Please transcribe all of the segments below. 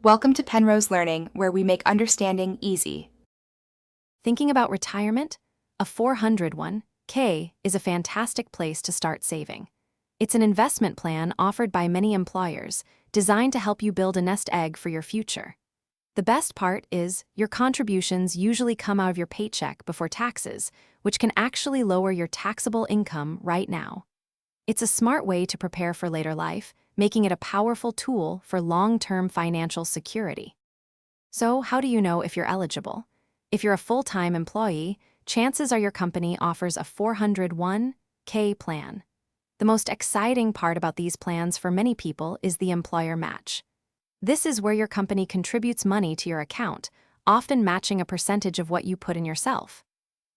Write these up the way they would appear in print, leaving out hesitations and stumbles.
Welcome to Penrose Learning, where we make understanding easy. Thinking about retirement? A 401(k) is a fantastic place to start saving. It's an investment plan offered by many employers, designed to help you build a nest egg for your future. The best part is, your contributions usually come out of your paycheck before taxes, which can actually lower your taxable income right now. It's a smart way to prepare for later life, making it a powerful tool for long-term financial security. So, how do you know if you're eligible? If you're a full-time employee, chances are your company offers a 401(k) plan. The most exciting part about these plans for many people is the employer match. This is where your company contributes money to your account, often matching a percentage of what you put in yourself.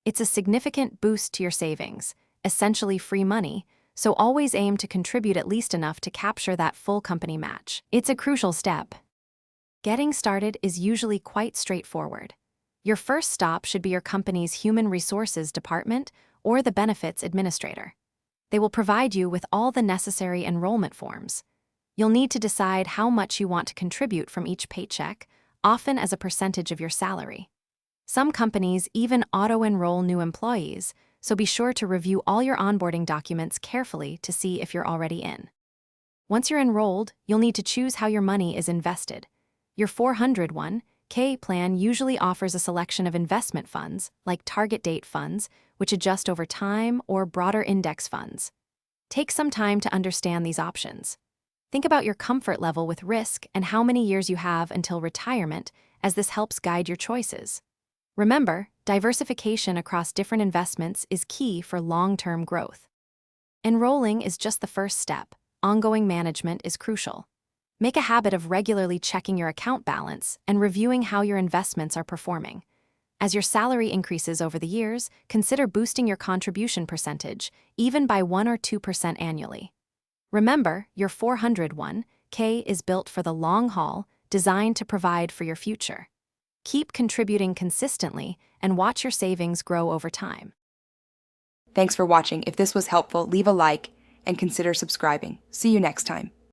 It's a significant boost to your savings, essentially free money, so always aim to contribute at least enough to capture that full company match. It's a crucial step. Getting started is usually quite straightforward. Your first stop should be your company's Human Resources Department or the Benefits Administrator. They will provide you with all the necessary enrollment forms. You'll need to decide how much you want to contribute from each paycheck, often as a percentage of your salary. Some companies even auto-enroll new employees, so be sure to review all your onboarding documents carefully to see if you're already in. Once you're enrolled, you'll need to choose how your money is invested. Your 401(k) plan usually offers a selection of investment funds, like target date funds, which adjust over time, or broader index funds. Take some time to understand these options. Think about your comfort level with risk and how many years you have until retirement, as this helps guide your choices. Remember, diversification across different investments is key for long-term growth. Enrolling is just the first step. Ongoing management is crucial. Make a habit of regularly checking your account balance and reviewing how your investments are performing. As your salary increases over the years, consider boosting your contribution percentage, even by 1 or 2% annually. Remember, your 401(k) is built for the long haul, designed to provide for your future. Keep contributing consistently and watch your savings grow over time. Thanks for watching. If this was helpful, leave a like and consider subscribing. See you next time.